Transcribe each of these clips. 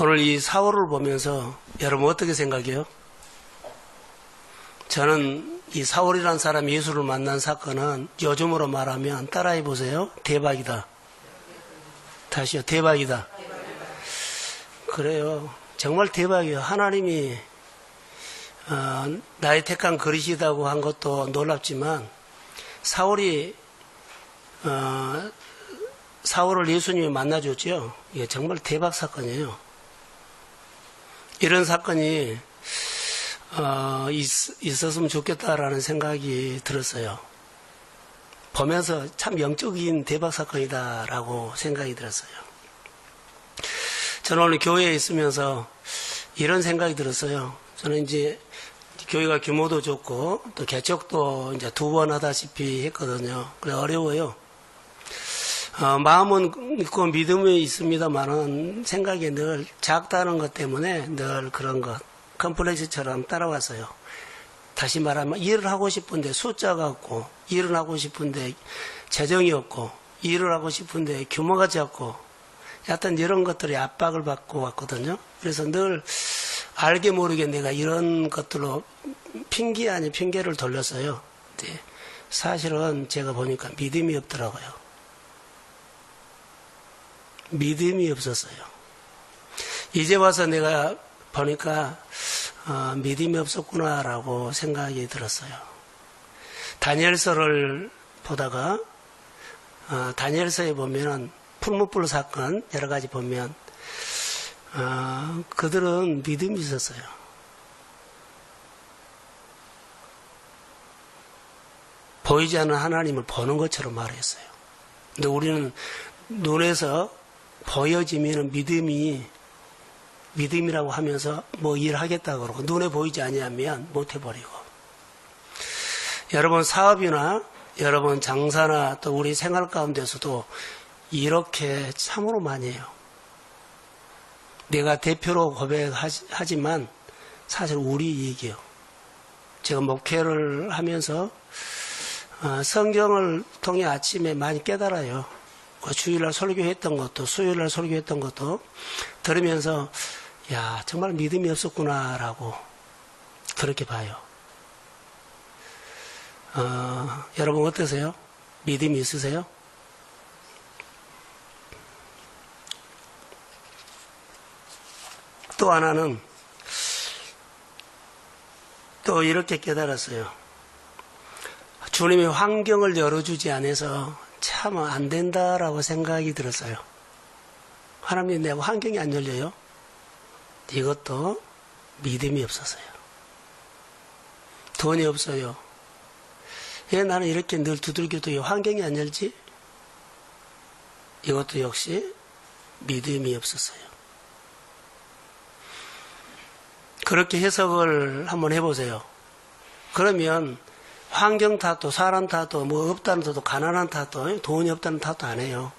오늘 이 사월을 보면서 여러분 어떻게 생각해요? 저는 이 사월이라는 사람이 예수를 만난 사건은 요즘으로 말하면 따라해 보세요. 대박이다. 다시요. 대박이다. 그래요. 정말 대박이에요. 하나님이 나의 택한 그릇이라고 한 것도 놀랍지만 사월을 예수님이 만나줬죠. 이게 정말 대박 사건이에요. 이런 사건이 있었으면 좋겠다라는 생각이 들었어요. 보면서 참 영적인 대박 사건이다라고 생각이 들었어요. 저는 오늘 교회에 있으면서 이런 생각이 들었어요. 저는 이제 교회가 규모도 좋고 또 개척도 이제 2번 하다시피 했거든요. 그래 어려워요. 마음은 있고 믿음이 있습니다만은 생각이 늘 작다는 것 때문에 늘 그런 것 컴플렉스처럼 따라왔어요. 다시 말하면 일을 하고 싶은데 숫자가 없고 일을 하고 싶은데 재정이 없고 일을 하고 싶은데 규모가 작고 하여튼 이런 것들이 압박을 받고 왔거든요. 그래서 늘 알게 모르게 내가 이런 것들로 핑계 아닌 핑계를 돌렸어요. 근데 사실은 제가 보니까 믿음이 없더라고요. 믿음이 없었어요. 이제 와서 내가 보니까 믿음이 없었구나라고 생각이 들었어요. 다니엘서를 보다가 다니엘서에 보면은 풀무불 사건 여러 가지 보면 그들은 믿음이 있었어요. 보이지 않는 하나님을 보는 것처럼 말했어요. 근데 우리는 눈에서 보여지면 믿음이라고 하면서 뭐 일하겠다고 그러고 눈에 보이지 아니하면 못 해버리고. 여러분 사업이나 여러분 장사나 또 우리 생활 가운데서도 이렇게 참으로 많이 해요. 내가 대표로 고백하지만 사실 우리 이익이에요. 제가 목회를 하면서 성경을 통해 아침에 많이 깨달아요. 주일날 설교했던 것도 수요일날 설교했던 것도 들으면서 야 정말 믿음이 없었구나라고 그렇게 봐요. 여러분 어떠세요? 믿음이 있으세요? 또 하나는 또 이렇게 깨달았어요. 주님이 환경을 열어주지 않아서 참 안 된다라고 생각이 들었어요. 하나님이 내 환경이 안 열려요? 이것도 믿음이 없었어요. 돈이 없어요. 왜 나는 이렇게 늘 두들겨도 환경이 안 열지? 이것도 역시 믿음이 없었어요. 그렇게 해석을 한번 해보세요. 그러면 환경 탓도 사람 탓도 뭐 없다는 탓도 가난한 탓도 돈이 없다는 탓도 안 해요.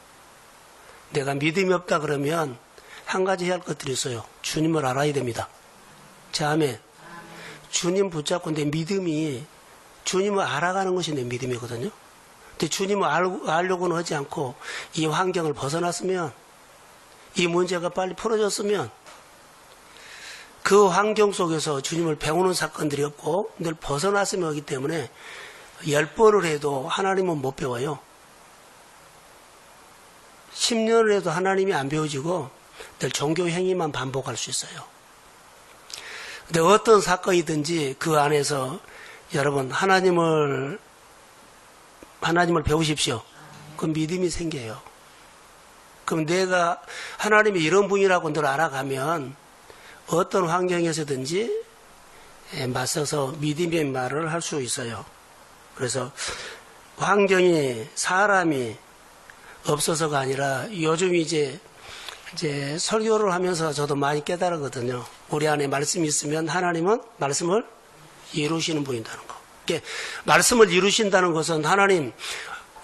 내가 믿음이 없다 그러면 한 가지 해야 할 것들이 있어요. 주님을 알아야 됩니다. 자, 아멘. 주님 붙잡고 내 믿음이 주님을 알아가는 것이 내 믿음이거든요. 근데 주님을 알려고는 하지 않고 이 환경을 벗어났으면 이 문제가 빨리 풀어졌으면 그 환경 속에서 주님을 배우는 사건들이 없고 늘 벗어났으면 하기 때문에 10번을 해도 하나님은 못 배워요. 10년을 해도 하나님이 안 배워지고 늘 종교 행위만 반복할 수 있어요. 근데 어떤 사건이든지 그 안에서 여러분 하나님을 배우십시오. 그 믿음이 생겨요. 그럼 내가 하나님이 이런 분이라고 늘 알아가면 어떤 환경에서든지 맞서서 믿음의 말을 할 수 있어요. 그래서 환경이 사람이 없어서가 아니라 요즘 이제 설교를 하면서 저도 많이 깨달았거든요. 우리 안에 말씀이 있으면 하나님은 말씀을 이루시는 분이라는 거. 말씀을 이루신다는 것은 하나님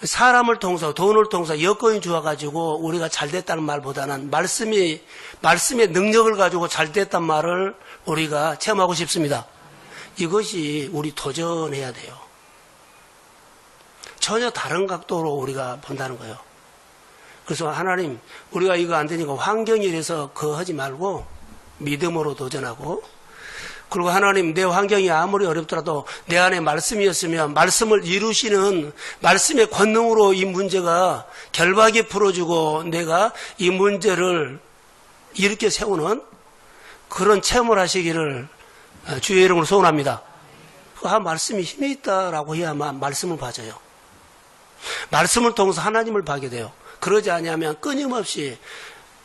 사람을 통해서 돈을 통해서 여건이 좋아가지고 우리가 잘 됐다는 말보다는 말씀의 능력을 가지고 잘 됐단 말을 우리가 체험하고 싶습니다. 이것이 우리 도전해야 돼요. 전혀 다른 각도로 우리가 본다는 거예요. 그래서 하나님, 우리가 이거 안 되니까 환경이 이래서 그거 하지 말고 믿음으로 도전하고, 그리고 하나님, 내 환경이 아무리 어렵더라도 내 안에 말씀이었으면 말씀을 이루시는 말씀의 권능으로 이 문제가 결박이 풀어지고 내가 이 문제를 이렇게 세우는 그런 체험을 하시기를 주의 이름으로 소원합니다. 말씀이 힘이 있다라고 해야만 말씀을 봐줘요. 말씀을 통해서 하나님을 봐게 돼요. 그러지 않으면 끊임없이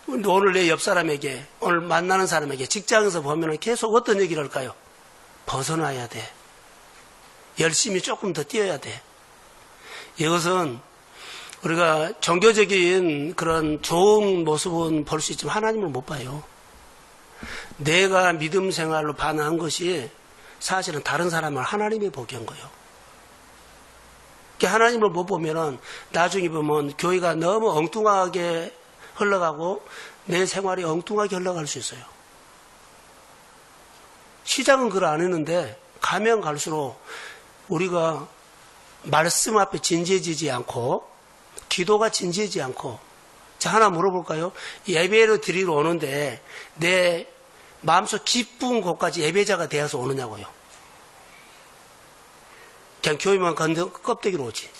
오늘 내 옆 사람에게, 오늘 만나는 사람에게, 직장에서 보면 계속 어떤 얘기를 할까요? 벗어나야 돼. 열심히 조금 더 뛰어야 돼. 이것은 우리가 종교적인 그런 좋은 모습은 볼 수 있지만 하나님을 못 봐요. 내가 믿음 생활로 반응한 것이 사실은 다른 사람을 하나님이 보게 한 거예요. 하나님을 못 보면은 나중에 보면 교회가 너무 엉뚱하게 흘러가고 내 생활이 엉뚱하게 흘러갈 수 있어요. 시작은 그걸 안 했는데 가면 갈수록 우리가 말씀 앞에 진지해지지 않고 기도가 진지해지지 않고, 자, 하나 물어볼까요? 예배를 드리러 오는데 내 마음속 기쁜 곳까지 예배자가 되어서 오느냐고요. 그냥 교회만 껍데기로 오지.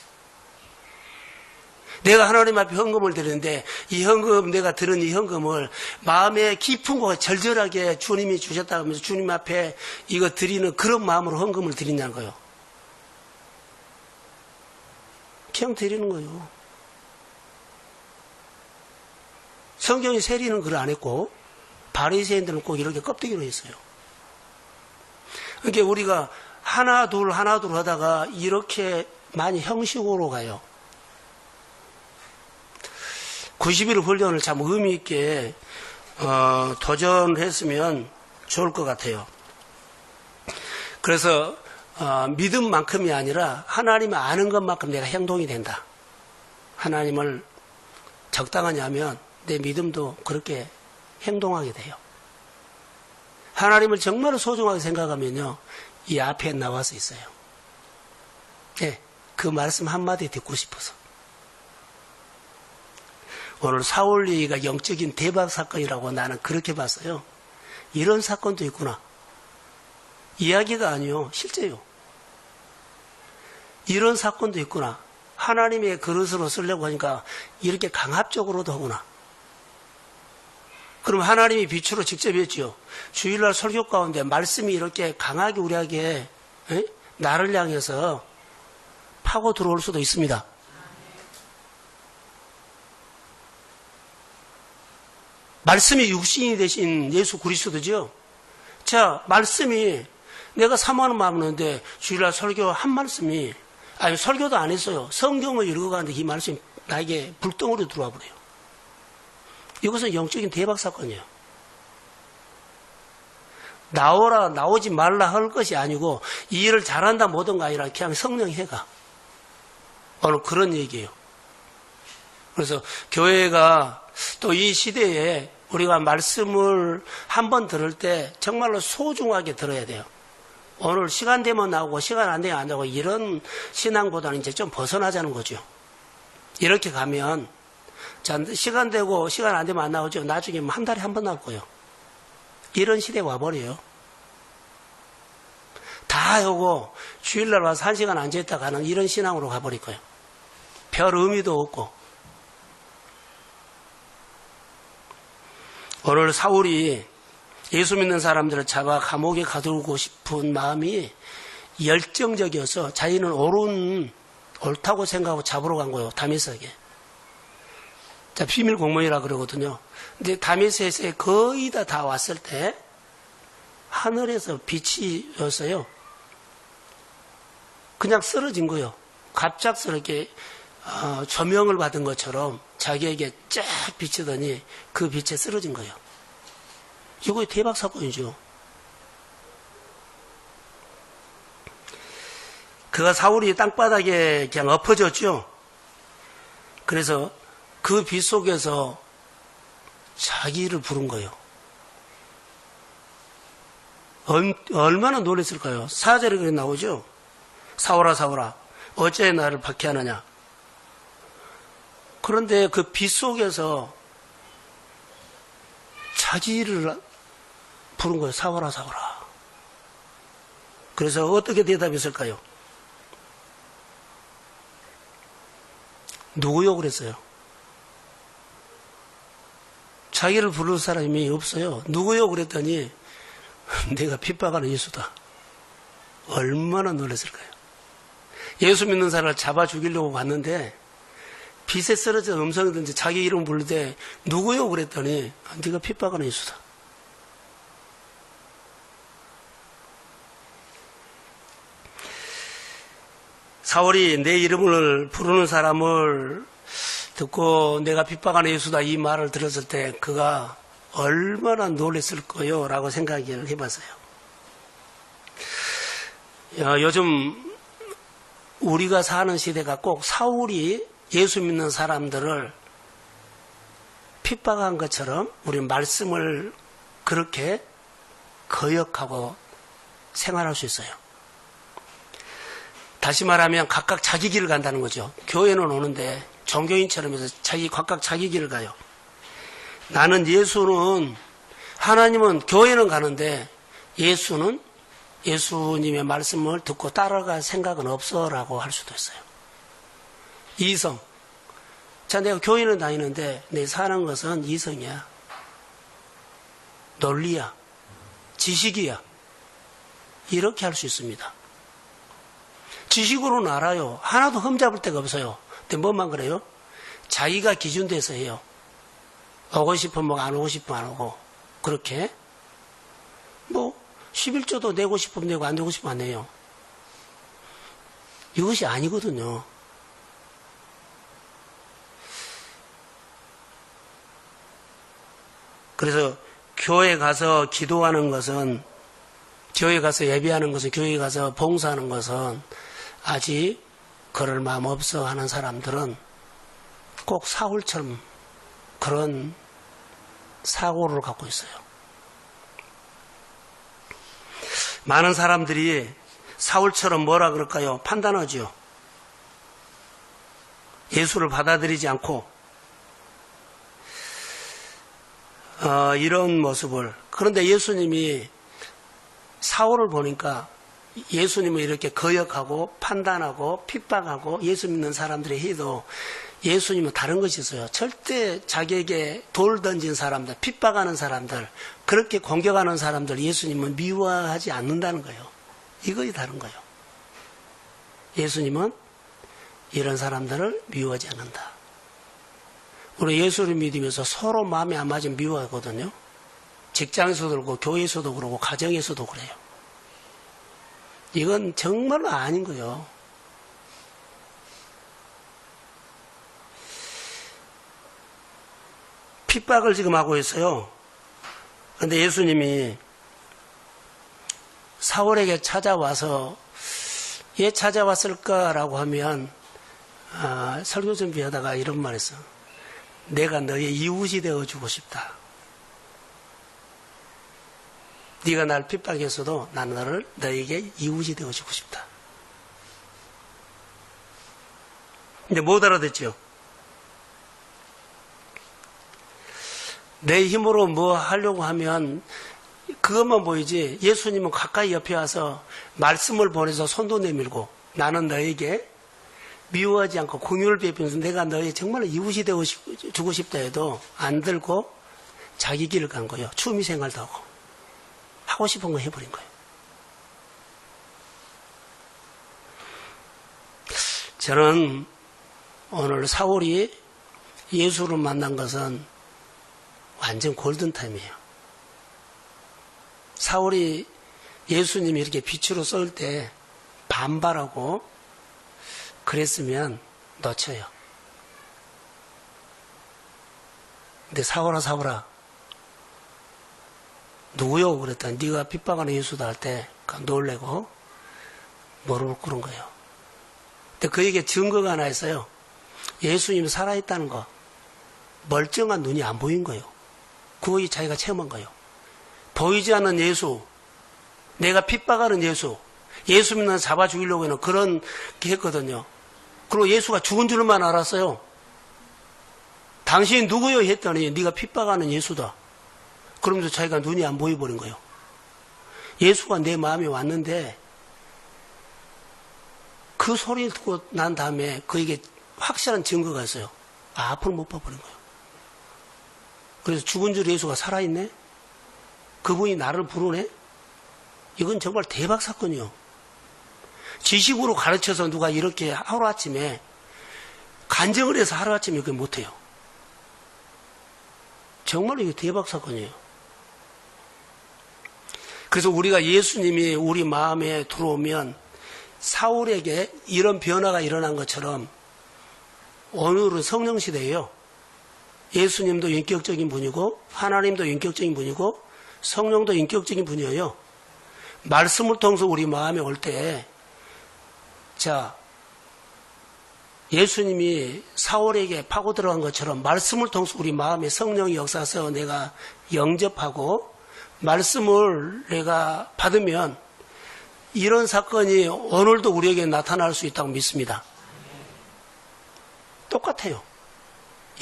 내가 하나님 앞에 헌금을 드리는데 이 헌금, 내가 들은 이 헌금을 마음의 깊은 곳에 절절하게 주님이 주셨다 하면서 주님 앞에 이거 드리는 그런 마음으로 헌금을 드리냐는 거예요. 그냥 드리는 거예요. 성경이 세리는 그걸 안 했고 바리새인들은 꼭 이렇게 껍데기로 했어요. 그러니까 우리가 하나 둘 하다가 이렇게 많이 형식으로 가요. 90일 훈련을 참 의미 있게 도전했으면 좋을 것 같아요. 그래서 믿음만큼이 아니라 하나님을 아는 것만큼 내가 행동이 된다. 하나님을 적당하냐 하면 내 믿음도 그렇게 행동하게 돼요. 하나님을 정말 소중하게 생각하면요, 이 앞에 나와서 있어요. 네, 그 말씀 한마디 듣고 싶어서. 오늘 사울리가 영적인 대박 사건이라고 나는 그렇게 봤어요. 이런 사건도 있구나. 이야기가 아니요, 실제요. 이런 사건도 있구나. 하나님의 그릇으로 쓰려고 하니까 이렇게 강압적으로도 하구나. 그럼 하나님이 빛으로 직접 했죠. 주일날 설교 가운데 말씀이 이렇게 강하게 우리에게 나를 향해서 파고 들어올 수도 있습니다. 말씀이 육신이 되신 예수 그리스도죠. 자, 말씀이 내가 사모하는 마음이었는데 주일날 설교 한 말씀이, 아니 설교도 안 했어요. 성경을 읽어가는데 이 말씀이 나에게 불덩으로 들어와 버려요. 이것은 영적인 대박 사건이에요. 나오라 나오지 말라 할 것이 아니고 이 일을 잘한다 뭐든가 아니라 그냥 성령이 해가. 오늘 그런 얘기예요. 그래서 교회가 또 이 시대에 우리가 말씀을 한번 들을 때 정말로 소중하게 들어야 돼요. 오늘 시간 되면 나오고 시간 안 되면 안 나오고 이런 신앙보다는 이제 좀 벗어나자는 거죠. 이렇게 가면 자, 시간 되고 시간 안 되면 안 나오죠. 나중에 한 달에 한 번 나올 거예요. 이런 시대에 와버려요. 다 하고 주일날 와서 1시간 앉아있다 가는 이런 신앙으로 가버릴 거예요. 별 의미도 없고. 오늘 사울이 예수 믿는 사람들을 잡아 감옥에 가두고 싶은 마음이 열정적이어서 자기는 옳다고 생각하고 잡으러 간 거예요. 다메섹에. 자, 비밀 공무원이라 그러거든요. 근데 다메섹에 거의 다 왔을 때 하늘에서 빛이 였어요. 그냥 쓰러진 거예요. 갑작스럽게 조명을 받은 것처럼 자기에게 쫙 비치더니 그 빛에 쓰러진 거예요. 이거 대박 사건이죠. 그가 사울이 땅바닥에 그냥 엎어졌죠. 그래서 그 빛 속에서 자기를 부른 거예요. 얼마나 놀랐을까요? 4절에 그렇게 나오죠. 사울아 사울아 어째 나를 박해하느냐. 그런데 그 빛 속에서 자기를 부른 거예요. 사오라, 사오라. 그래서 어떻게 대답했을까요? 누구요? 그랬어요. 자기를 부를 사람이 없어요. 누구요? 그랬더니 내가 핍박하는 예수다. 얼마나 놀랐을까요? 예수 믿는 사람을 잡아 죽이려고 갔는데 빛에 쓰러진 음성이든지 자기 이름 부를 때 누구요? 그랬더니 네가 핍박하는 예수다. 사울이 내 이름을 부르는 사람을 듣고 내가 핍박하는 예수다 이 말을 들었을 때 그가 얼마나 놀랐을 거요? 라고 생각을 해봤어요. 요즘 우리가 사는 시대가 꼭 사울이 예수 믿는 사람들을 핍박한 것처럼 우리 말씀을 그렇게 거역하고 생활할 수 있어요. 다시 말하면 각각 자기 길을 간다는 거죠. 교회는 오는데 종교인처럼 해서 각각 자기 길을 가요. 나는 하나님은 교회는 가는데 예수님의 말씀을 듣고 따라갈 생각은 없어라고 할 수도 있어요. 이성. 자, 내가 교회는 다니는데 내 사는 것은 이성이야. 논리야. 지식이야. 이렇게 할 수 있습니다. 지식으로는 알아요. 하나도 흠잡을 데가 없어요. 근데 뭐만 그래요? 자기가 기준돼서 해요. 오고 싶으면 안 오고 싶으면 안 오고. 그렇게. 11조도 내고 싶으면 내고 안 내고 싶으면 안 내요. 이것이 아니거든요. 그래서 교회 가서 기도하는 것은, 교회 가서 예배하는 것은, 교회 가서 봉사하는 것은 아직 그럴 마음 없어 하는 사람들은 꼭 사울처럼 그런 사고를 갖고 있어요. 많은 사람들이 사울처럼 뭐라 그럴까요? 판단하죠. 예수를 받아들이지 않고 이런 모습을. 그런데 예수님이 사울을 보니까 예수님을 이렇게 거역하고 판단하고 핍박하고 예수 믿는 사람들이 해도 예수님은 다른 것이 있어요. 절대 자기에게 돌 던진 사람들, 핍박하는 사람들, 그렇게 공격하는 사람들 예수님은 미워하지 않는다는 거예요. 이것이 다른 거예요. 예수님은 이런 사람들을 미워하지 않는다. 우리 예수를 믿으면서 서로 마음에 안 맞으면 미워하거든요. 직장에서도 그렇고 교회에서도 그렇고 가정에서도 그래요. 이건 정말로 아닌 거예요. 핍박을 지금 하고 있어요. 그런데 예수님이 사울에게 찾아와서 왜 찾아왔을까라고 하면 설교 준비하다가 이런 말 했어. 내가 너의 이웃이 되어주고 싶다. 네가 날 핍박했어도 나는 너에게 이웃이 되어주고 싶다. 근데 못 알아듣죠? 내 힘으로 뭐 하려고 하면 그것만 보이지 예수님은 가까이 옆에 와서 말씀을 보내서 손도 내밀고 나는 너에게 미워하지 않고 공유를 베푸면서 내가 너의 정말 이웃이 되어주고 싶다 해도 안 들고 자기 길을 간 거예요. 취미생활도 하고 하고 싶은 거 해버린 거예요. 저는 오늘 사울이 예수를 만난 것은 완전 골든타임이에요. 사울이 예수님이 이렇게 빛으로 쏠 때 반발하고 그랬으면 놓쳐요. 근데 사울아 누구요? 그랬더니 네가 핍박하는 예수다 할 때 놀래고 무릎을 꿇은 거예요. 근데 그에게 증거가 하나 있어요. 예수님이 살아있다는 거. 멀쩡한 눈이 안 보인 거예요. 그것이 자기가 체험한 거예요. 보이지 않는 예수, 내가 핍박하는 예수, 예수 믿는 잡아 죽이려고 하는 그런 게 했거든요. 그리고 예수가 죽은 줄만 알았어요. 당신이 누구요? 했더니 네가 핍박하는 예수다. 그러면서 자기가 눈이 안 보여버린 거예요. 예수가 내 마음에 왔는데 그 소리를 듣고 난 다음에 그에게 확실한 증거가 있어요. 앞을 못 봐버린 거예요. 그래서 죽은 줄 예수가 살아있네? 그분이 나를 부르네? 이건 정말 대박 사건이요. 지식으로 가르쳐서 누가 이렇게 하루아침에 간증을 해서 하루아침에 그게 못해요. 정말 이게 대박 사건이에요. 그래서 우리가 예수님이 우리 마음에 들어오면 사울에게 이런 변화가 일어난 것처럼 오늘은 성령 시대예요. 예수님도 인격적인 분이고 하나님도 인격적인 분이고 성령도 인격적인 분이에요. 말씀을 통해서 우리 마음에 올 때, 자, 예수님이 사울에게 파고 들어간 것처럼 말씀을 통해서 우리 마음에 성령이 역사해서 내가 영접하고 말씀을 내가 받으면 이런 사건이 오늘도 우리에게 나타날 수 있다고 믿습니다. 똑같아요.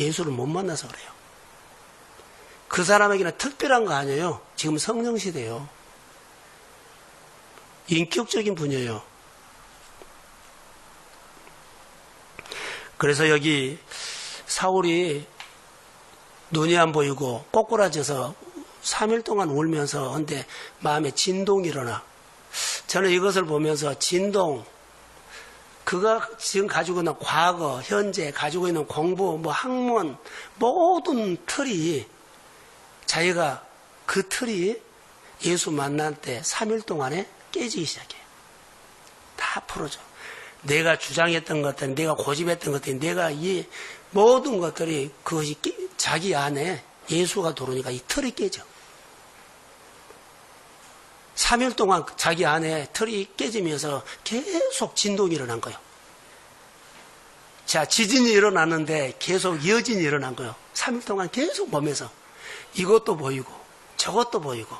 예수를 못 만나서 그래요. 그 사람에게는 특별한 거 아니에요. 지금 성령 시대예요. 인격적인 분이에요. 그래서 여기 사울이 눈이 안 보이고 꼬꾸라져서 3일 동안 울면서 근데 마음에 진동이 일어나. 저는 이것을 보면서 진동, 그가 지금 가지고 있는 과거, 현재 가지고 있는 공부, 뭐 학문, 모든 틀이 자기가 그 틀이 예수 만날 때 3일 동안에 깨지기 시작해요. 다 풀어져. 내가 주장했던 것들, 내가 고집했던 것들, 내가 이 모든 것들이 그것이 자기 안에 예수가 들어오니까 이 틀이 깨져. 3일 동안 자기 안에 틀이 깨지면서 계속 진동이 일어난 거예요. 자, 지진이 일어났는데 계속 여진이 일어난 거예요. 3일 동안 계속 보면서 이것도 보이고 저것도 보이고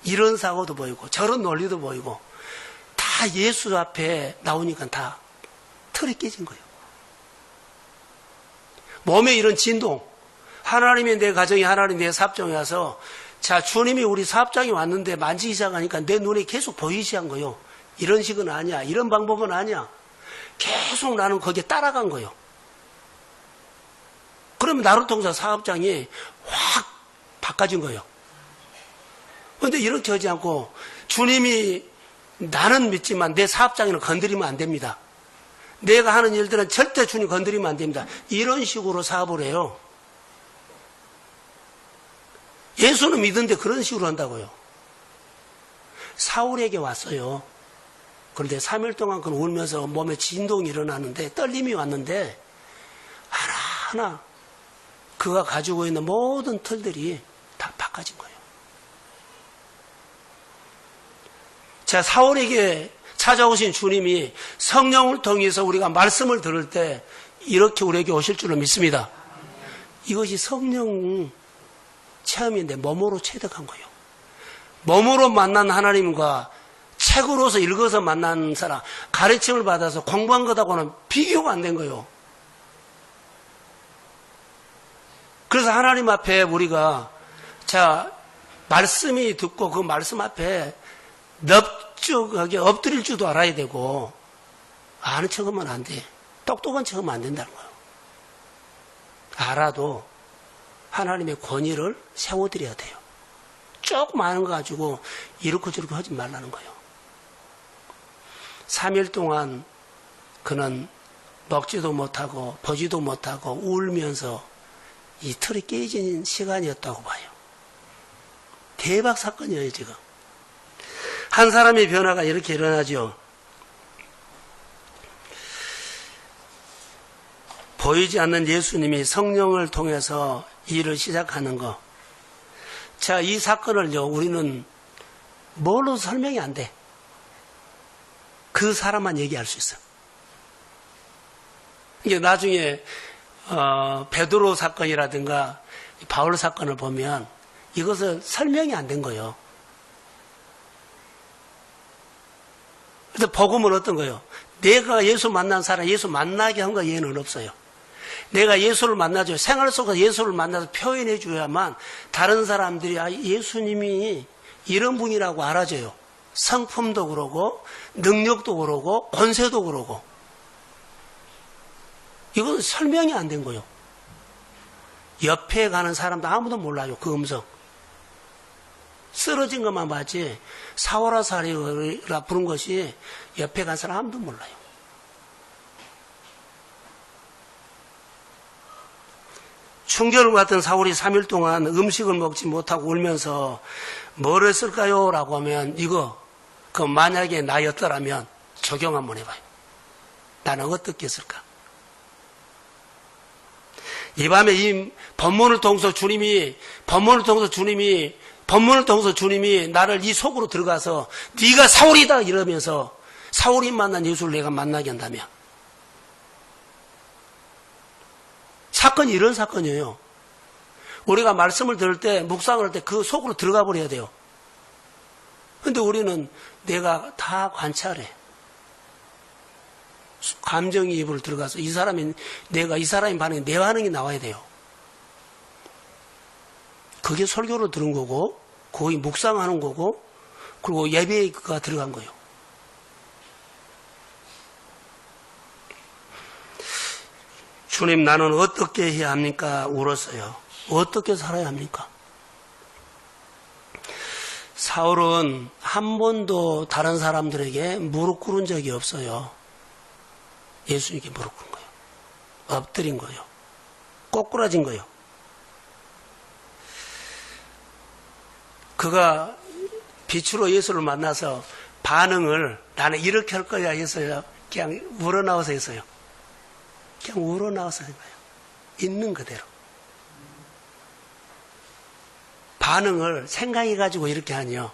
이런 사고도 보이고 저런 논리도 보이고 다 예수 앞에 나오니까 다 틀이 깨진 거예요. 몸에 이런 진동, 하나님이 내 가정이 하나님 내 사업장에 와서 자, 주님이 우리 사업장에 왔는데 만지기 시작하니까 내 눈에 계속 보이기 시작한 거예요. 이런 식은 아니야. 이런 방법은 아니야. 계속 나는 거기에 따라간 거예요. 그러면 나를 통해서 사업장이 확 바꿔진 거예요. 그런데 이렇게 하지 않고 주님이 나는 믿지만 내 사업장에는 건드리면 안 됩니다. 내가 하는 일들은 절대 주님 건드리면 안 됩니다. 이런 식으로 사업을 해요. 예수는 믿는데 그런 식으로 한다고요. 사울에게 왔어요. 그런데 3일 동안 그는 울면서 몸에 진동이 일어나는데 떨림이 왔는데 하나하나 그가 가지고 있는 모든 틀들이 다 바꿔진 거예요. 자, 사울에게 찾아오신 주님이 성령을 통해서 우리가 말씀을 들을 때 이렇게 우리에게 오실 줄을 믿습니다. 이것이 성령 체험인데 몸으로 체득한 거예요. 몸으로 만난 하나님과 책으로서 읽어서 만난 사람, 가르침을 받아서 공부한 것하고는 비교가 안 된 거예요. 그래서 하나님 앞에 우리가 자 말씀이 듣고 그 말씀 앞에 넙죽하게 엎드릴 줄도 알아야 되고 아는 척하면 안 돼. 똑똑한 척하면 안 된다는 거예요. 알아도 하나님의 권위를 세워드려야 돼요. 조금 아는 거 가지고 이렇게 저렇게 하지 말라는 거예요. 3일 동안 그는 먹지도 못하고 보지도 못하고 울면서 이 틀이 깨진 시간이었다고 봐요. 대박 사건이에요, 지금. 한 사람의 변화가 이렇게 일어나죠. 보이지 않는 예수님이 성령을 통해서 일을 시작하는 거. 자, 이 사건을요, 우리는 뭘로 설명이 안 돼. 그 사람만 얘기할 수 있어. 이게 나중에, 베드로 사건이라든가 바울 사건을 보면 이것은 설명이 안 된 거예요. 그래서 복음은 어떤 거예요? 내가 예수 만난 사람, 예수 만나게 한 거 얘는 없어요. 내가 예수를 만나죠. 생활 속에서 예수를 만나서 표현해 줘야만 다른 사람들이 예수님이 이런 분이라고 알아줘요. 성품도 그러고 능력도 그러고 권세도 그러고. 이건 설명이 안 된 거예요. 옆에 가는 사람도 아무도 몰라요. 그 음성. 쓰러진 것만 봤지 사오라 사리라 부른 것이 옆에 간 사람 아무도 몰라요. 충격을 받던 사울이 3일 동안 음식을 먹지 못하고 울면서 뭘 했을까요? 라고 하면 그 만약에 나였더라면 적용 한번 해봐요. 나는 어떻게 했을까? 이 밤에 이 본문을 통해서 주님이 나를 이 속으로 들어가서 네가 사울이다 이러면서 사울이 만난 예수를 내가 만나게 한다면 사건이 이런 사건이에요. 우리가 말씀을 들을 때 묵상을 할 때 그 속으로 들어가 버려야 돼요. 그런데 우리는 내가 다 관찰해. 감정이입을 들어가서 이 사람이 반응이 내 반응이 나와야 돼요. 그게 설교로 들은 거고 거기 묵상하는 거고 그리고 예배가 들어간 거예요. 주님 나는 어떻게 해야 합니까? 울었어요. 어떻게 살아야 합니까? 사울은 한 번도 다른 사람들에게 무릎 꿇은 적이 없어요. 예수님께 무릎 꿇은 거예요. 엎드린 거예요. 꼬꾸라진 거예요. 그가 빛으로 예수를 만나서 반응을 나는 이렇게 할 거야 했어요. 그냥 우러나와서 했어요. 그냥 우러나와서 한 거예요. 있는 그대로. 반응을 생각해가지고 이렇게 하니요.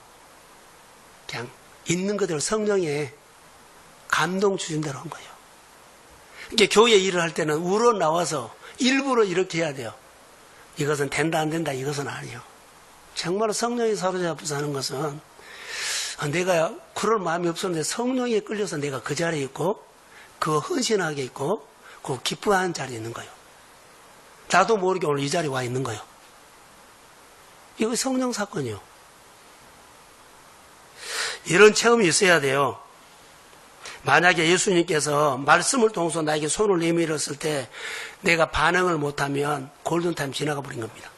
그냥 있는 그대로 성령에 감동 주신 대로 한 거예요. 이게 교회 일을 할 때는 우러나와서 일부러 이렇게 해야 돼요. 이것은 된다 안 된다 이것은 아니에요. 정말 성령이 사로잡혀서 하는 것은 내가 그럴 마음이 없었는데 성령에 끌려서 내가 그 자리에 있고 그 헌신하게 있고 그 기뻐하는 자리에 있는 거예요. 나도 모르게 오늘 이 자리에 와 있는 거예요. 이거 성령 사건이요. 이런 체험이 있어야 돼요. 만약에 예수님께서 말씀을 통해서 나에게 손을 내밀었을 때 내가 반응을 못하면 골든타임 지나가 버린 겁니다.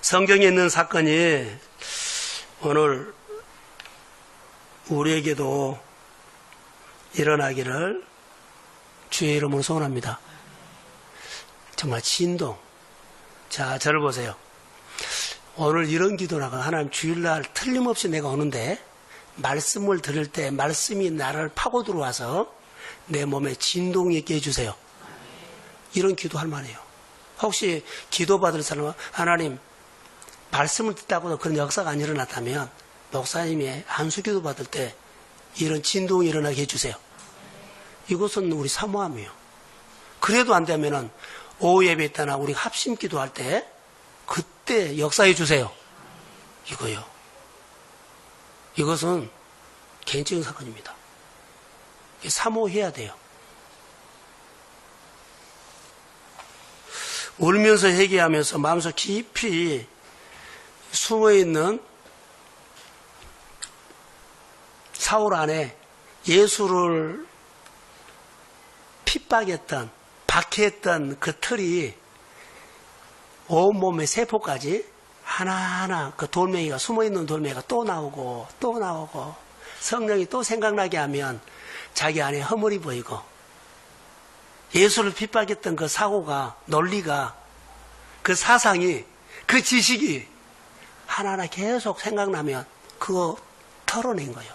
성경에 있는 사건이 오늘 우리에게도 일어나기를 주의 이름으로 소원합니다. 정말 진동. 자, 저를 보세요. 오늘 이런 기도라가 하나님 주일날 틀림없이 내가 오는데 말씀을 들을 때 말씀이 나를 파고 들어와서 내 몸에 진동이 있게 해주세요. 이런 기도할 만해요. 혹시 기도받을 사람은 하나님 말씀을 듣다고도 그런 역사가 안 일어났다면 목사님의 안수기도 받을 때 이런 진동이 일어나게 해주세요. 이것은 우리 사모함이에요. 그래도 안 되면은 오후 예배 때나 우리 합심 기도할 때 그때 역사해 주세요. 이거요. 이것은 개인적인 사건입니다. 사모해야 돼요. 울면서 회개하면서 마음속 깊이 숨어있는 사울 안에 예수를 핍박했던 박해했던 그 틀이 온몸의 세포까지 하나하나 그 돌멩이가 숨어있는 돌멩이가 또 나오고 성령이 또 생각나게 하면 자기 안에 허물이 보이고 예수를 핍박했던 그 사고가 논리가 그 사상이 그 지식이 하나하나 계속 생각나면 그거 털어낸 거예요.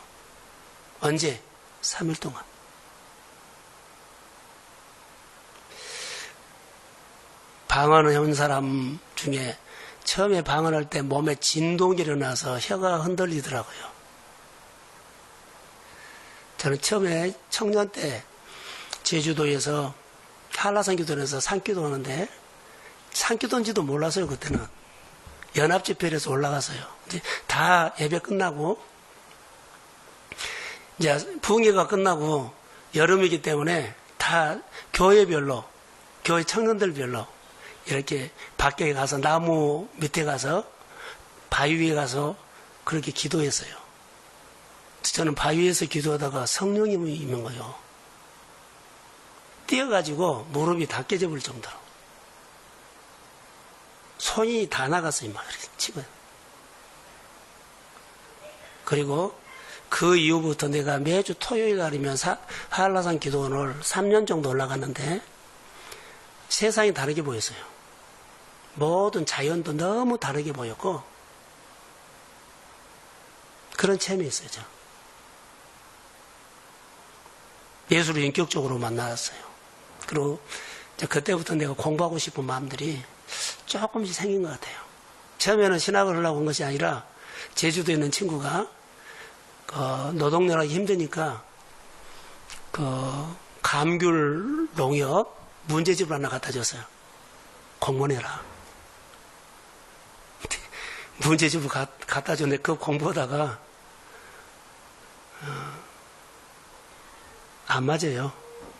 언제? 3일 동안. 방언한 사람 중에 처음에 방언할 때 몸에 진동이 일어나서 혀가 흔들리더라고요. 저는 처음에 청년 때 제주도에서 한라산 기도원에서 산기도 하는데 산기도인지도 몰랐어요. 그때는 연합집회에서 올라가서요. 이제 다 예배 끝나고 이제 부흥회가 끝나고 여름이기 때문에 다 교회별로, 교회 청년들별로 이렇게 밖에 가서 나무 밑에 가서 바위 위에 가서 그렇게 기도했어요. 저는 바위에서 기도하다가 성령님이 임한 거예요. 뛰어가지고 무릎이 다 깨져버릴 정도로. 손이 다 나갔어요. 막 이렇게 치면. 그리고 그 이후부터 내가 매주 토요일 날이면 한라산 기도원을 3년 정도 올라갔는데 세상이 다르게 보였어요. 모든 자연도 너무 다르게 보였고 그런 체험이 있어요. 저. 예수를 인격적으로 만났어요. 그리고 그때부터 내가 공부하고 싶은 마음들이 조금씩 생긴 것 같아요. 처음에는 신학을 하려고 온 것이 아니라 제주도에 있는 친구가 노동력하기 힘드니까 감귤 농협 문제집을 하나 갖다 줬어요. 공부해라. 문제집을 갖다 줬는데 그 공부하다가 안 맞아요.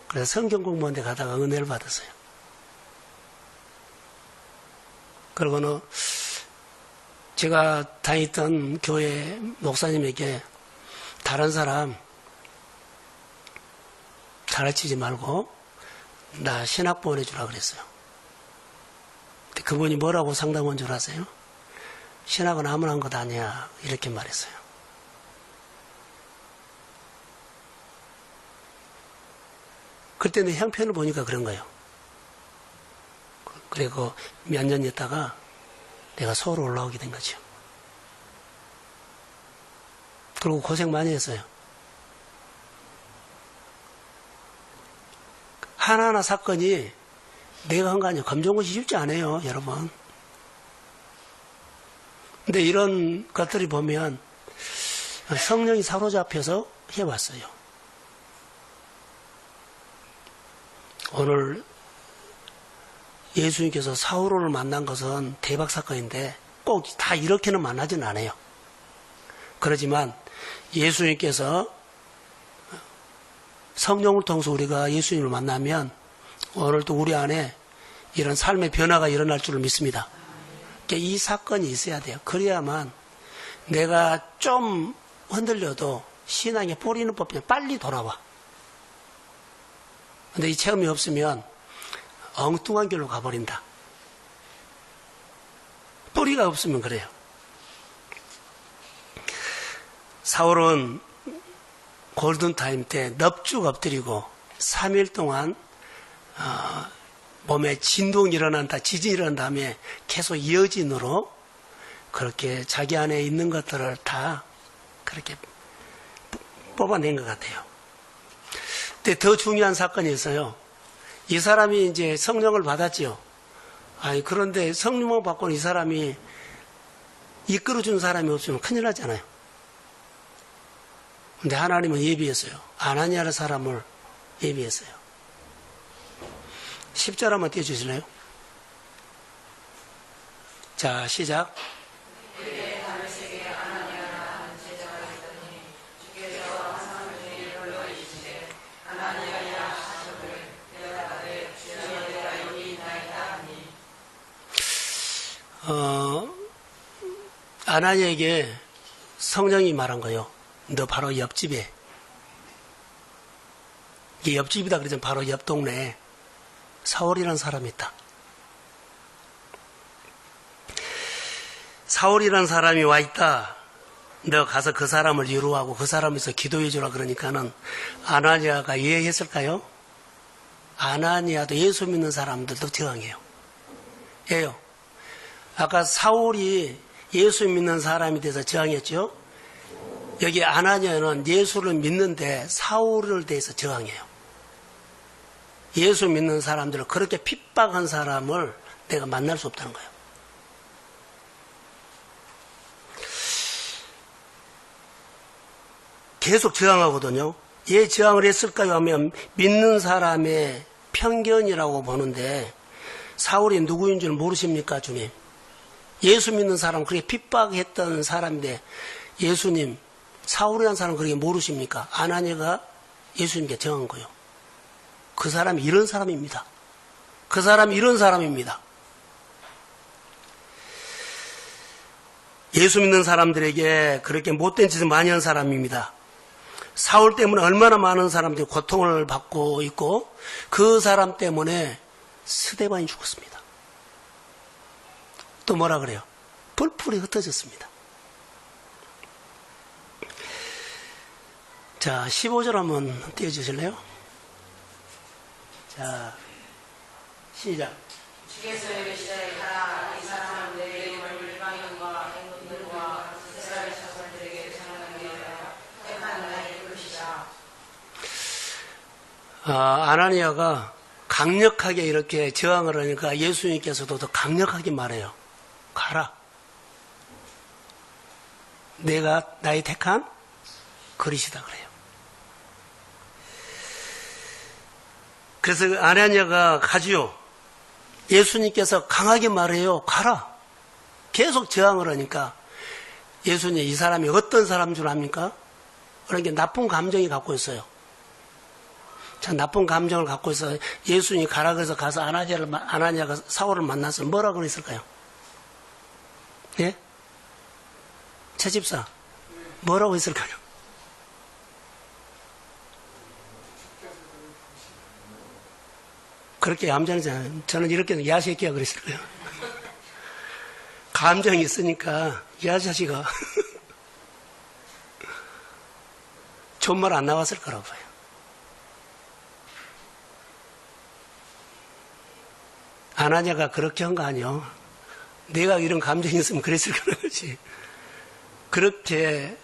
그래서 성경 공부하는데 가다가 은혜를 받았어요. 그러고는 제가 다니던 교회 목사님에게 다른 사람 가르치지 말고 나 신학 보내주라 그랬어요. 근데 그분이 뭐라고 상담한 줄 아세요? 신학은 아무나 한 것 아니야 이렇게 말했어요. 그때 내 형편을 보니까 그런 거예요. 그리고 몇 년 있다가 내가 서울 올라오게 된 거죠. 그리고 고생 많이 했어요. 하나하나 사건이 내가 한 거 아니에요. 검정 것이 쉽지 않아요, 여러분. 근데 이런 것들이 보면 성령이 사로잡혀서 해왔어요. 오늘 예수님께서 사울을 만난 것은 대박 사건인데 꼭 다 이렇게는 만나지는 않아요. 그렇지만 예수님께서 성령을 통해서 우리가 예수님을 만나면 오늘도 우리 안에 이런 삶의 변화가 일어날 줄을 믿습니다. 그러니까 이 사건이 있어야 돼요. 그래야만 내가 좀 흔들려도 신앙에 뿌리는 법이 빨리 돌아와. 근데 이 체험이 없으면 엉뚱한 길로 가버린다. 뿌리가 없으면 그래요. 사울은 골든타임 때 넙죽 엎드리고 3일 동안 몸에 진동이 일어난다, 지진이 일어난 다음에 계속 이어진으로 그렇게 자기 안에 있는 것들을 다 그렇게 뽑아낸 것 같아요. 근데 더 중요한 사건이 있어요. 이 사람이 이제 성령을 받았지요. 그런데 성령을 받고는 이 사람이 이끌어준 사람이 없으면 큰일 나잖아요. 근데 하나님은 예비했어요. 아나니아라는 사람을 예비했어요. 10절 한번 띄워주실래요? 자, 시작. 아나니아에게 성령이 말한 거예요. 너 바로 옆집에, 이게 옆집이다 그러잖아요. 바로 옆 동네에 사울이라는 사람이 있다. 사울이라는 사람이 와 있다. 너 가서 그 사람을 위로하고 그 사람에서 기도해 주라 그러니까는 아나니아가 이해했을까요? 아나니아도 예수 믿는 사람들도 저항해요. 예요. 아까 사울이 예수 믿는 사람이 돼서 저항했죠. 여기 아나니아는 예수를 믿는데 사울을 대해서 저항해요. 예수 믿는 사람들을 그렇게 핍박한 사람을 내가 만날 수 없다는 거예요. 계속 저항하거든요. 왜 저항을 했을까요 하면 믿는 사람의 편견이라고 보는데 사울이 누구인 줄 모르십니까, 주님? 예수 믿는 사람 그렇게 핍박했던 사람인데 예수님 사울이라는 사람은 그렇게 모르십니까? 아나니아가 예수님께 정한 거예요. 그 사람이 이런 사람입니다. 그 사람이 이런 사람입니다. 예수 믿는 사람들에게 그렇게 못된 짓을 많이 한 사람입니다. 사울 때문에 얼마나 많은 사람들이 고통을 받고 있고 그 사람 때문에 스데반이 죽었습니다. 또 뭐라 그래요? 뿔뿔이 흩어졌습니다. 자, 15절 한번 띄워주실래요? 자, 시작. 주께서 이르시되 가라 이 사람은 내 이름을 이방인과 행군들과 이스라엘 자손들에게 전하는 것이라 택한 나의 그릇이라. 아나니아가 강력하게 이렇게 저항을 하니까 예수님께서도 더 강력하게 말해요. 가라. 내가 나의 택한 그릇이다 그래요. 그래서 아나니아가 가지요. 예수님께서 강하게 말해요. 가라. 계속 저항을 하니까 예수님 이 사람이 어떤 사람인 줄 압니까? 그러니까 나쁜 감정이 갖고 있어요. 자, 나쁜 감정을 갖고 있어 예수님이 가라 그래서 가서 아나니아가 사울을 만나서 뭐라고 그랬을까요? 예? 최 집사 뭐라고 했을까요? 그렇게 얌전하잖아요. 저는 이렇게 야새끼야 그랬을 거예요. 감정이 있으니까 야자식아 좋은 말 안 나왔을 거라고 봐요. 아나니아가 그렇게 한 거 아니요. 내가 이런 감정이 있으면 그랬을 거라는 거지. 그렇게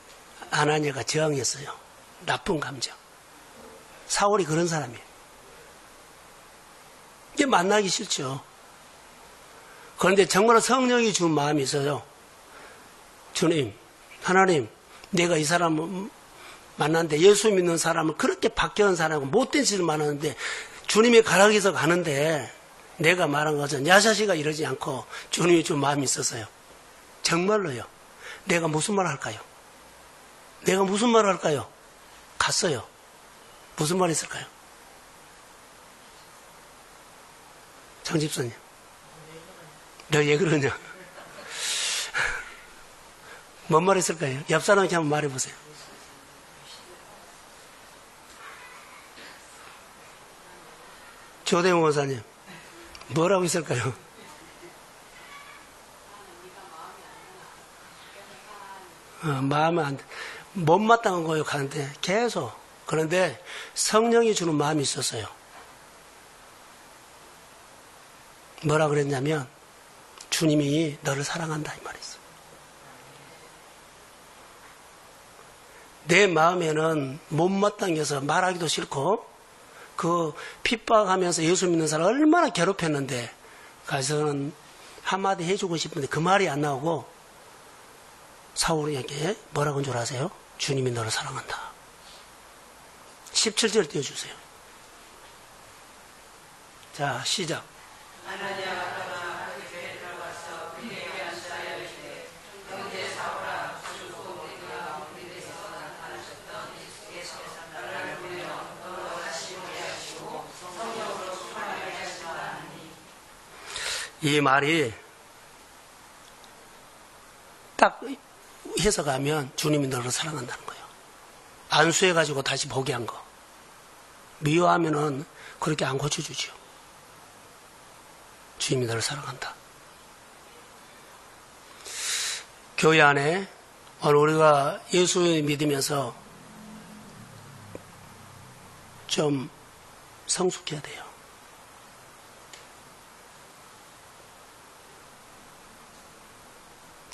아나니아가 저항했어요. 나쁜 감정. 사울이 그런 사람이에요. 이게 만나기 싫죠. 그런데 정말 성령이 준 마음이 있어요. 주님, 하나님, 내가 이 사람 만났는데 예수 믿는 사람을 그렇게 박해한 사람하고 못된 짓을 만났는데 주님이 가라기서 가는데 내가 말한 것은 야자시가 이러지 않고 주님이 준 마음이 있었어요. 정말로요. 내가 무슨 말 할까요? 내가 무슨 말 할까요? 갔어요. 무슨 말 했을까요? 장집사님, 너 왜 그러냐? 뭔 말 했을까요? 옆 사람한테 한번 말해보세요. 조대웅 원사님, 뭐라고 했을까요? 마음에 안 돼. 못마땅한 거예요, 가는데. 계속. 그런데 성령이 주는 마음이 있었어요. 뭐라 그랬냐면, 주님이 너를 사랑한다, 이 말이었어. 내 마음에는 못마땅해서 말하기도 싫고, 그 핍박하면서 예수 믿는 사람 얼마나 괴롭혔는데, 가서는 한마디 해주고 싶은데 그 말이 안 나오고, 사울에게 뭐라고 한 줄 아세요? 주님이 너를 사랑한다. 17절 띄워주세요. 자, 시작. 아나니아가 떠나 그 교회에 들어가서 그에게 앉아 이르시되 형제 사울아 죽고 우리가 우리 데서 나타나셨던 예수께서 나를 보내어 너로 다시 오게 하시고 성령으로 충만하게 하시라 하니. 이 말이 딱 해석하면 주님이 너를 사랑한다는 거예요. 안수해가지고 다시 보게 한 거. 미워하면은 그렇게 안 고쳐주죠. 주님이 너를 사랑한다. 교회 안에 오늘 우리가 예수를 믿으면서 좀 성숙해야 돼요.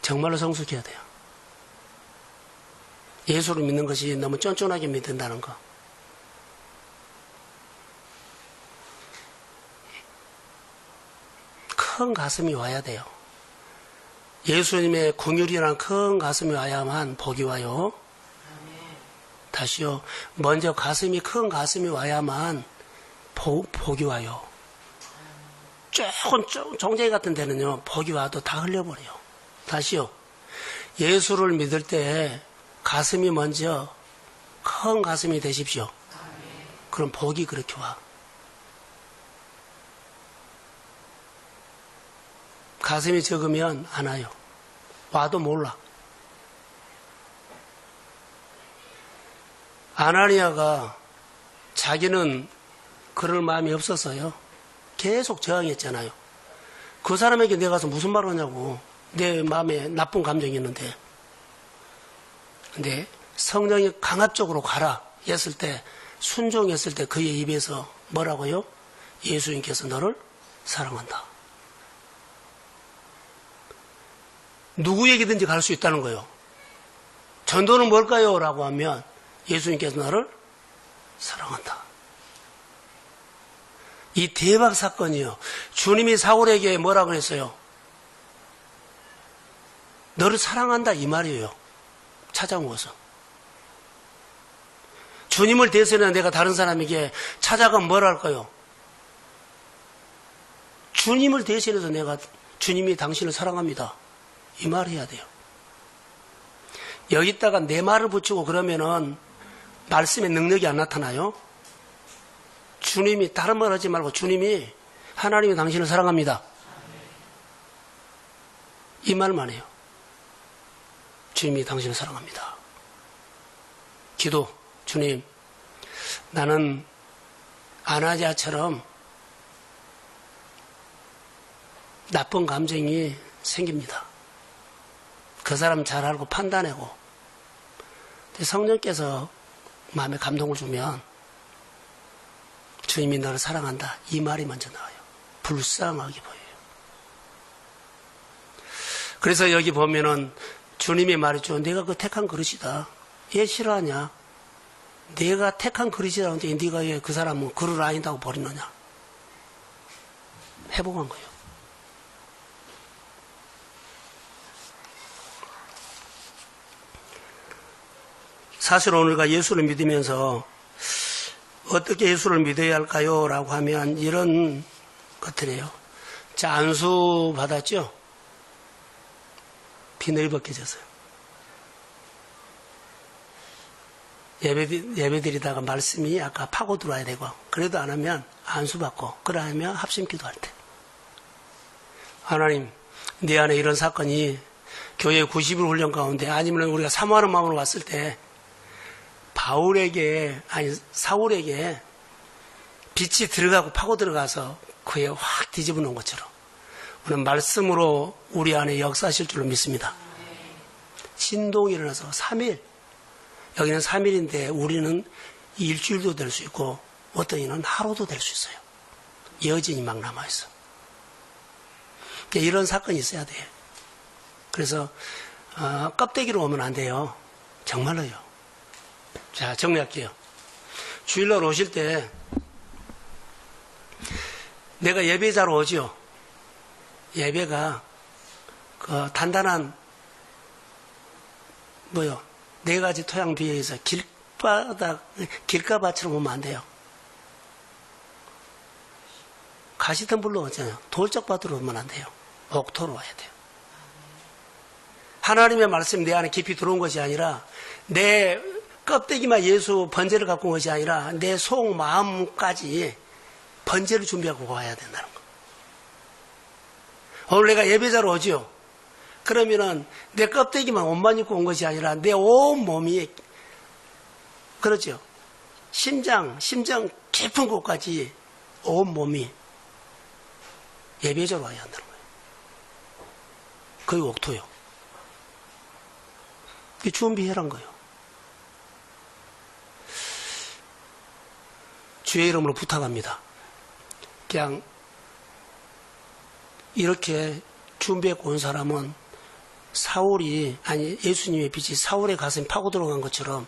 정말로 성숙해야 돼요. 예수를 믿는 것이 너무 쫀쫀하게 믿는다는 거. 큰 가슴이 와야 돼요. 예수님의 긍휼이란 큰 가슴이 와야만 복이 와요. 다시요. 먼저 큰 가슴이 와야만 복이 와요. 조금 종쟁이 같은 데는요. 복이 와도 다 흘려버려요. 다시요. 예수를 믿을 때 가슴이 먼저 큰 가슴이 되십시오. 그럼 복이 그렇게 와. 가슴이 적으면 안 와요. 와도 몰라. 아나니아가 자기는 그럴 마음이 없었어요. 계속 저항했잖아요. 그 사람에게 내가 가서 무슨 말을 하냐고. 내 마음에 나쁜 감정이 있는데. 근데 성령이 강압적으로 가라 했을 때, 순종했을 때 그의 입에서 뭐라고요? 예수님께서 너를 사랑한다. 누구에게든지 갈 수 있다는 거예요. 전도는 뭘까요? 라고 하면 예수님께서 너를 사랑한다. 이 대박 사건이요. 주님이 사울에게 뭐라고 했어요? 너를 사랑한다 이 말이에요. 찾아오어서. 주님을 대신해 내가 다른 사람에게 찾아가면 뭐라 할까요? 주님을 대신해서 내가 주님이 당신을 사랑합니다. 이 말 해야 돼요. 여기다가 내 말을 붙이고 그러면은 말씀의 능력이 안 나타나요. 주님이 다른 말 하지 말고 주님이 하나님이 당신을 사랑합니다. 이 말만 해요. 주님이 당신을 사랑합니다. 기도, 주님, 나는 아나니아처럼 나쁜 감정이 생깁니다. 그 사람 잘 알고 판단하고 성령께서 마음에 감동을 주면 주님이 너를 사랑한다. 이 말이 먼저 나와요. 불쌍하게 보여요. 그래서 여기 보면은 주님이 말했죠. 내가 그 택한 그릇이다. 얘 싫어하냐? 내가 택한 그릇이라는데 네가 왜 그 사람은 그릇 아니다고 버리느냐? 회복한 거예요. 사실 오늘가 예수를 믿으면서 어떻게 예수를 믿어야 할까요? 라고 하면 이런 것들이에요. 자, 안수 받았죠? 비늘이 벗겨졌어요. 예배 드리다가 말씀이 아까 파고 들어와야 되고, 그래도 안 하면 안수 받고, 그러면 합심 기도할 때. 하나님, 내 안에 이런 사건이 교회 90일 훈련 가운데 아니면 우리가 사모하는 마음으로 왔을 때 사울에게 빛이 들어가고 파고 들어가서 그에 확 뒤집어 놓은 것처럼 오늘 말씀으로 우리 안에 역사하실 줄로 믿습니다. 진동이 일어나서 3일, 여기는 3일인데 우리는 일주일도 될 수 있고 어떤 이는 하루도 될 수 있어요. 여진이 막 남아있어. 이런 사건이 있어야 돼요. 그래서 껍데기로 오면 안 돼요. 정말로요. 자, 정리할게요. 주일날 오실 때 내가 예배자로 오죠. 예배가 그 단단한 네 가지 토양 뒤에서 길가밭처럼 오면 안 돼요. 가시덤불로 오잖아요. 돌적밭으로 오면 안 돼요. 옥토로 와야 돼요. 하나님의 말씀이 내 안에 깊이 들어온 것이 아니라 내 껍데기만 예수 번제를 갖고 온 것이 아니라 내 속 마음까지 번제를 준비하고 와야 된다는 거. 오늘 내가 예배자로 오죠. 그러면은 내 껍데기만 옷만 입고 온 것이 아니라 내 온 몸이, 그렇죠. 심장 깊은 곳까지 온 몸이 예배자로 와야 한다는 거예요. 그게 옥토요. 그게 준비해란 거예요. 주의 이름으로 부탁합니다. 그냥 이렇게 준비해고 온 사람은 예수님의 빛이 사울의 가슴에 파고 들어간 것처럼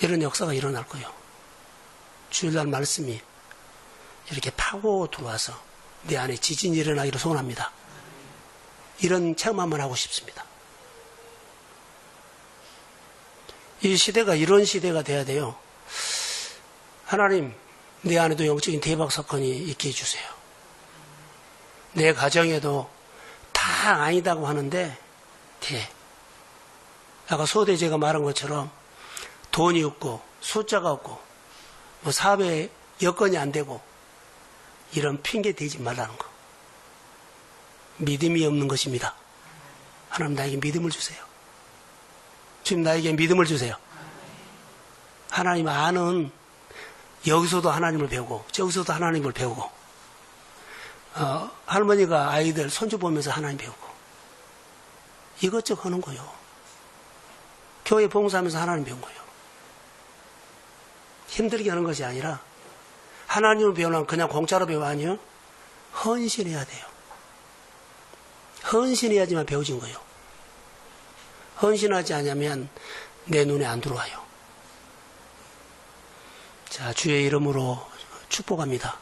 이런 역사가 일어날 거예요. 주일날 말씀이 이렇게 파고 들어와서 내 안에 지진이 일어나기를 소원합니다. 이런 체험 한번 하고 싶습니다. 이 시대가 이런 시대가 돼야 돼요. 하나님, 내 안에도 영적인 대박 사건이 있게 해주세요. 내 가정에도 다 아니다고 하는데 돼. 아까 소대 제가 말한 것처럼 돈이 없고 숫자가 없고 뭐 사업에 여건이 안 되고 이런 핑계 대지 말라는 거. 믿음이 없는 것입니다. 하나님 나에게 믿음을 주세요. 지금 나에게 믿음을 주세요. 하나님 아는 여기서도 하나님을 배우고 저기서도 하나님을 배우고 할머니가 아이들 손주 보면서 하나님 배우고 이것저것 하는 거요. 교회 봉사하면서 하나님 배운 거예요. 힘들게 하는 것이 아니라 하나님을 배우려면 그냥 공짜로 배워 아니요. 헌신해야 돼요. 헌신해야지만 배워진 거예요. 헌신하지 않으면 내 눈에 안 들어와요. 자, 주의 이름으로 축복합니다.